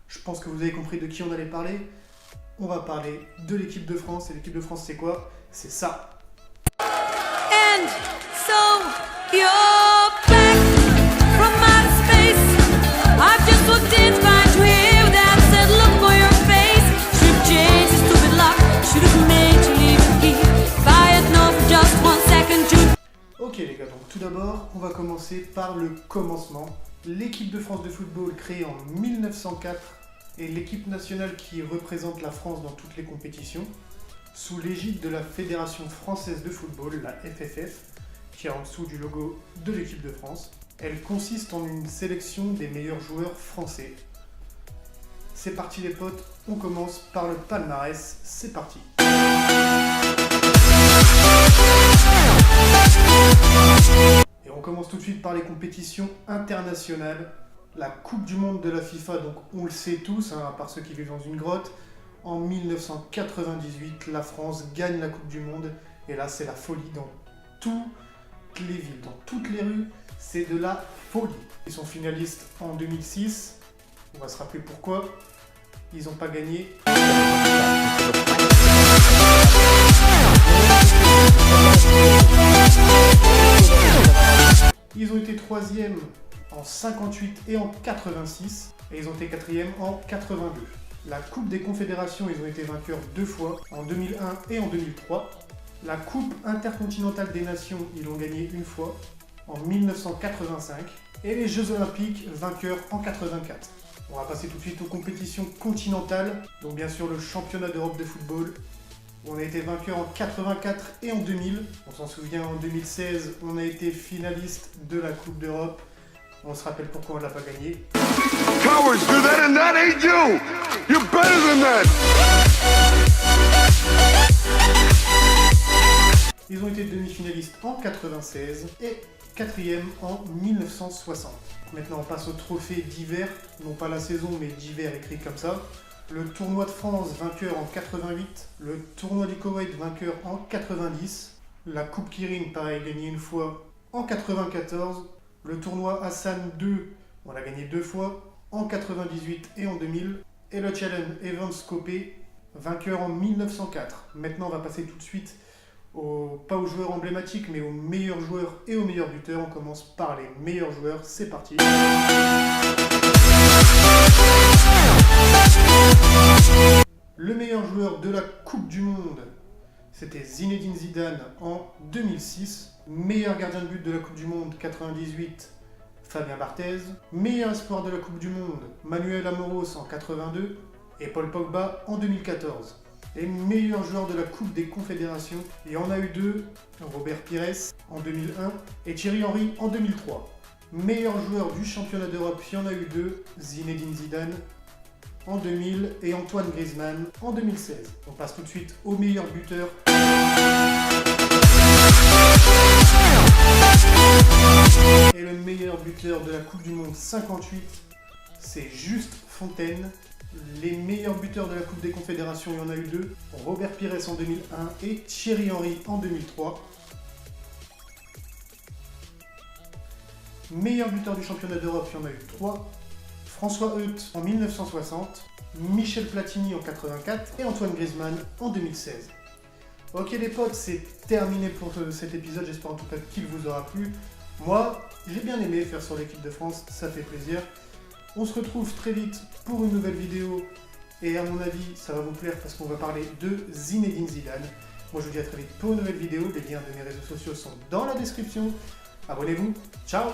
Je pense que vous avez compris de qui on allait parler. On va parler de l'équipe de France. Et l'équipe de France, c'est quoi? C'est ça. And so you're back from outer space. I've just walked in, find you here with that said look for your face. Should've changed the stupid lock, should've made you leave it here. If I had known for just 1 second you... Ok les gars, donc tout d'abord, on va commencer par le commencement. L'équipe de France de football créée en 1904 est l'équipe nationale qui représente la France dans toutes les compétitions, sous l'égide de la Fédération Française de Football, la FFF, qui est en dessous du logo de l'équipe de France. Elle consiste en une sélection des meilleurs joueurs français. C'est parti les potes, on commence par le palmarès, c'est parti. Et on commence tout de suite par les compétitions internationales. La Coupe du Monde de la FIFA, donc on le sait tous, à part ceux qui vivent dans une grotte. En 1998, la France gagne la Coupe du Monde. Et là, c'est la folie dans toutes les villes, dans toutes les rues. C'est de la folie. Ils sont finalistes en 2006. On va se rappeler pourquoi. Ils n'ont pas gagné. Ils ont été 3e en 58 et en 86. Et ils ont été 4e en 82. La Coupe des Confédérations, ils ont été vainqueurs 2 fois, en 2001 et en 2003. La Coupe intercontinentale des Nations, ils l'ont gagné 1 fois, en 1985. Et les Jeux Olympiques, vainqueurs en 84. On va passer tout de suite aux compétitions continentales. Donc bien sûr le championnat d'Europe de football. On a été vainqueur en 84 et en 2000. On s'en souvient, en 2016, on a été finaliste de la Coupe d'Europe. On se rappelle pourquoi on ne l'a pas gagné. Cowards do that and that ain't you! You're better than that! Ils ont été demi-finalistes en 96 et 4e en 1960. Maintenant on passe au trophée d'hiver, non pas la saison mais d'hiver écrit comme ça. Le tournoi de France vainqueur en 88, le tournoi du Koweït vainqueur en 90, la Coupe Kirin pareil gagné 1 fois en 94, le tournoi Hassan 2 on l'a gagné 2 fois en 98 et en 2000, et le Challenge Evans Copé vainqueur en 1904. Maintenant on va passer tout de suite pas aux joueurs emblématiques mais aux meilleurs joueurs et aux meilleurs buteurs. On commence par les meilleurs joueurs, c'est parti. Le meilleur joueur de la Coupe du Monde, c'était Zinedine Zidane en 2006. Meilleur gardien de but de la Coupe du Monde 98, Fabien Barthez. Meilleur espoir de la Coupe du Monde, Manuel Amoros en 82 et Paul Pogba en 2014. Et meilleur joueur de la Coupe des Confédérations, il y en a eu 2, Robert Pires en 2001 et Thierry Henry en 2003. Meilleur joueur du championnat d'Europe, il y en a eu 2, Zinedine Zidane en 2000 et Antoine Griezmann en 2016. On passe tout de suite au meilleur buteur. Et le meilleur buteur de la Coupe du Monde 58, c'est Juste Fontaine. Les meilleurs buteurs de la Coupe des Confédérations, il y en a eu 2, Robert Pires en 2001 et Thierry Henry en 2003. Meilleur buteur du championnat d'Europe, il y en a eu 3, François Heut en 1960, Michel Platini en 84 et Antoine Griezmann en 2016. Ok les potes, c'est terminé pour cet épisode, j'espère en tout cas qu'il vous aura plu. Moi, j'ai bien aimé faire sur l'équipe de France, ça fait plaisir. On se retrouve très vite pour une nouvelle vidéo et à mon avis ça va vous plaire parce qu'on va parler de Zinedine Zidane. Moi je vous dis à très vite pour une nouvelle vidéo, les liens de mes réseaux sociaux sont dans la description. Abonnez-vous, ciao.